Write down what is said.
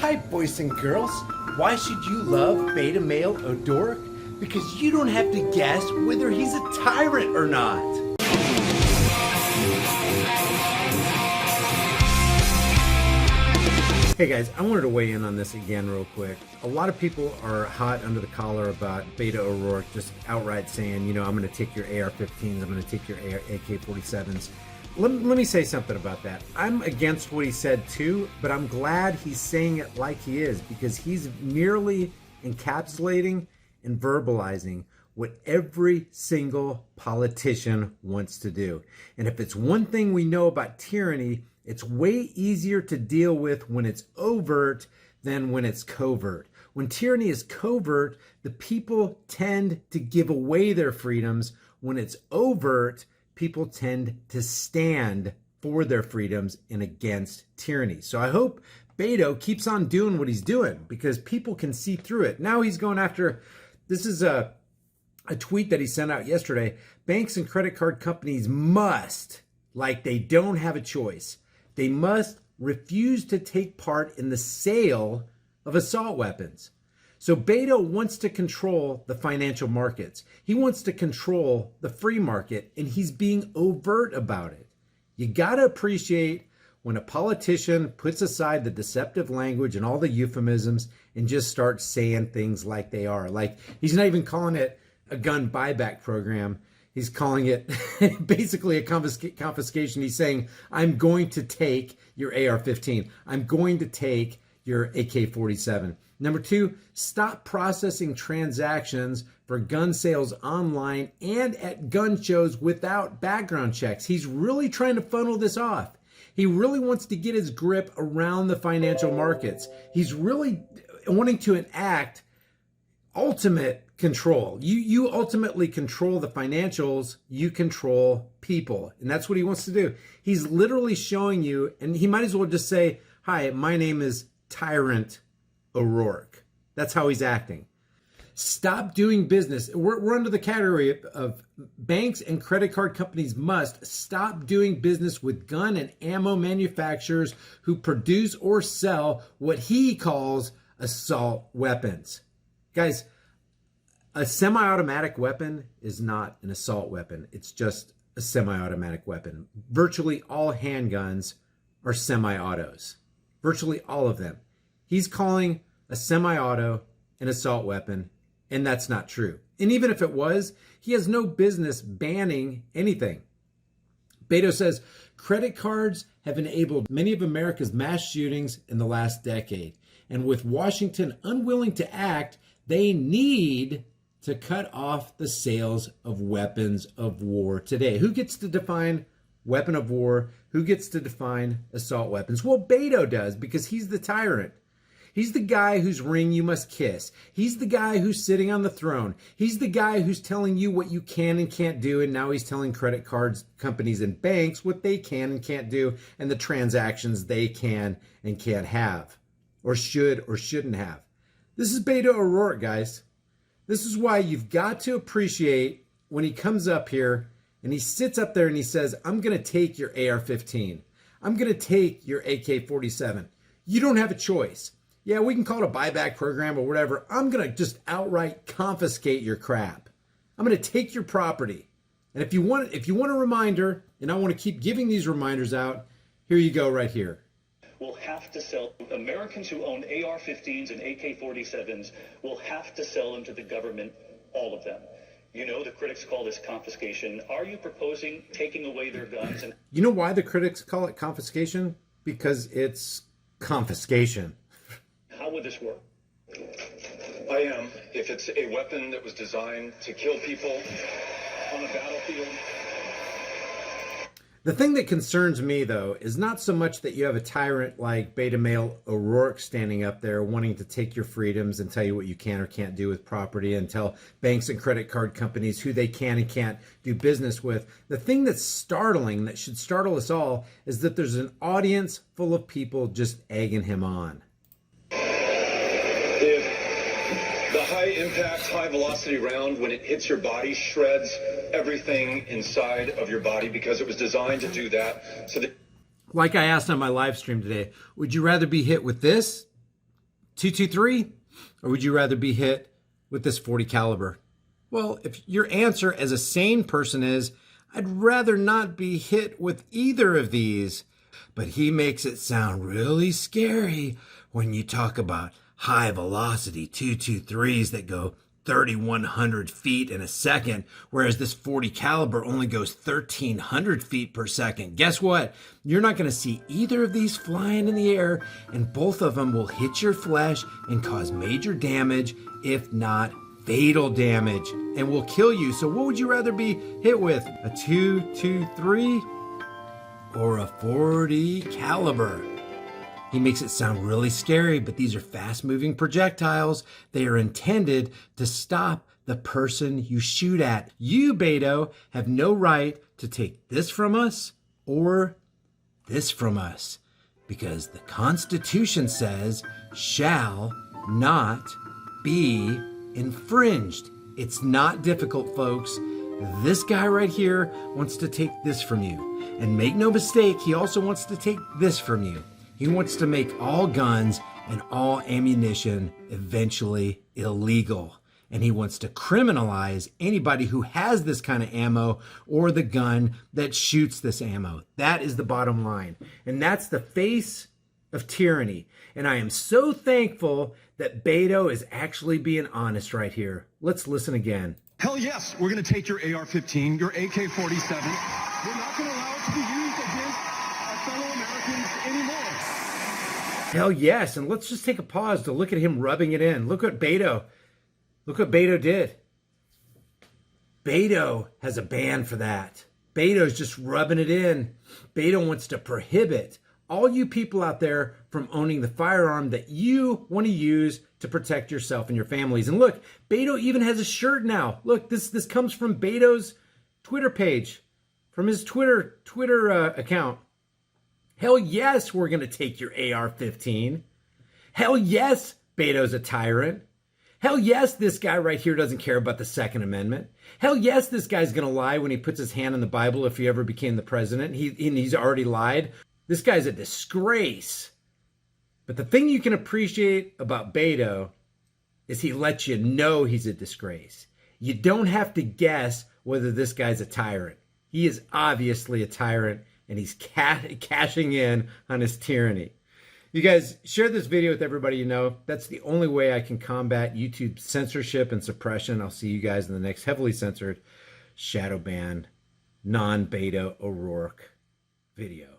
Hi, boys and girls. Why should you love beta male O'Doric? Because you don't have to guess whether he's a tyrant or not. Hey guys, I wanted to weigh in on this again real quick. A lot of people are hot under the collar about Beto O'Rourke just outright saying, you know, I'm going to take your AR-15s, I'm going to take your AK-47s. Let me say something about that. I'm against what he said too, but I'm glad he's saying it like he is, because he's merely encapsulating and verbalizing what every single politician wants to do. And if it's one thing we know about tyranny, it's way easier to deal with when it's overt than when it's covert. When tyranny is covert, the people tend to give away their freedoms. When it's overt, people tend to stand for their freedoms and against tyranny. So I hope Beto keeps on doing what he's doing, because people can see through it. Now he's going after, this is a tweet that he sent out yesterday. Banks and credit card companies must, like they don't have a choice, they must refuse to take part in the sale of assault weapons. So Beto wants to control the financial markets. He wants to control the free market, and he's being overt about it. You got to appreciate when a politician puts aside the deceptive language and all the euphemisms and just starts saying things like they are. Like, he's not even calling it a gun buyback program. He's calling it basically a confiscation. He's saying, I'm going to take your AR-15. I'm going to take your AK-47. Number two, stop processing transactions for gun sales online and at gun shows without background checks. He's really trying to funnel this off. He really wants to get his grip around the financial markets. He's really wanting to enact ultimate control. You ultimately control the financials, you control people. And that's what he wants to do. He's literally showing you, and he might as well just say, hi, my name is Tyrant O'Rourke. That's how he's acting. Stop doing business. We're under the category of banks and credit card companies must stop doing business with gun and ammo manufacturers who produce or sell what he calls assault weapons. Guys, a semi-automatic weapon is not an assault weapon. It's just a semi-automatic weapon. Virtually all handguns are semi-autos. Virtually all of them. He's calling a semi-auto an assault weapon, and that's not true. And even if it was, he has no business banning anything. Beto says, credit cards have enabled many of America's mass shootings in the last decade. And with Washington unwilling to act, they need to cut off the sales of weapons of war today. Who gets to define weapon of war? Who gets to define assault weapons? Well, Beto does, because he's the tyrant. He's the guy whose ring you must kiss. He's the guy who's sitting on the throne. He's the guy who's telling you what you can and can't do, and now he's telling credit cards companies and banks what they can and can't do, and the transactions they can and can't have, or should or shouldn't have. This is Beto O'Rourke, guys. This is why you've got to appreciate when he comes up here and he sits up there and he says, I'm going to take your AR-15. I'm going to take your AK-47. You don't have a choice. Yeah, we can call it a buyback program or whatever. I'm going to just outright confiscate your crap. I'm going to take your property. And if you want a reminder, and I want to keep giving these reminders out, here you go right here. Will have to sell, Americans who own AR-15s and AK-47s will have to sell them to the government, all of them. You know, the critics call this confiscation. Are you proposing taking away their guns? And you know why the critics call it confiscation? Because it's confiscation. How would this work? I am. If it's a weapon that was designed to kill people on a battlefield. The thing that concerns me, though, is not so much that you have a tyrant like Beta Male O'Rourke standing up there wanting to take your freedoms and tell you what you can or can't do with property and tell banks and credit card companies who they can and can't do business with. The thing that's startling, that should startle us all, is that there's an audience full of people just egging him on. If the high impact, high velocity round, when it hits your body, shreds everything inside of your body because it was designed to do that. So that, like I asked on my live stream today, would you rather be hit with this 223? Or would you rather be hit with this 40 caliber? Well, if your answer as a sane person is, I'd rather not be hit with either of these, but he makes it sound really scary when you talk about high velocity 223s that go 3,100 feet in a second, whereas this 40 caliber only goes 1,300 feet per second. Guess what? You're not going to see either of these flying in the air, and both of them will hit your flesh and cause major damage, if not fatal damage, and will kill you. So what would you rather be hit with? A 223 or a 40 caliber? He makes it sound really scary, but these are fast-moving projectiles. They are intended to stop the person you shoot at. You, Beto, have no right to take this from us or this from us, because the Constitution says shall not be infringed. It's not difficult, folks. This guy right here wants to take this from you. And make no mistake, he also wants to take this from you. He wants to make all guns and all ammunition eventually illegal. And he wants to criminalize anybody who has this kind of ammo or the gun that shoots this ammo. That is the bottom line. And that's the face of tyranny. And I am so thankful that Beto is actually being honest right here. Let's listen again. Hell yes, we're going to take your AR-15, your AK-47. We're not going to allow it to be used against our fellow Americans anymore. Hell yes. And let's just take a pause to look at him rubbing it in. Look what Beto did. Beto has a ban for that. Beto's just rubbing it in. Beto wants to prohibit all you people out there from owning the firearm that you want to use to protect yourself and your families. And look, Beto even has a shirt now. Look, this comes from Beto's Twitter page, from his Twitter account. Hell yes, we're going to take your AR-15. Hell yes, Beto's a tyrant. Hell yes, this guy right here doesn't care about the Second Amendment. Hell yes, this guy's going to lie when he puts his hand on the Bible if he ever became the president. He's already lied. This guy's a disgrace. But the thing you can appreciate about Beto is he lets you know he's a disgrace. You don't have to guess whether this guy's a tyrant. He is obviously a tyrant, and he's cashing in on his tyranny. You guys, share this video with everybody you know. That's the only way I can combat YouTube censorship and suppression. I'll see you guys in the next heavily censored, shadow banned, non-Beto O'Rourke video.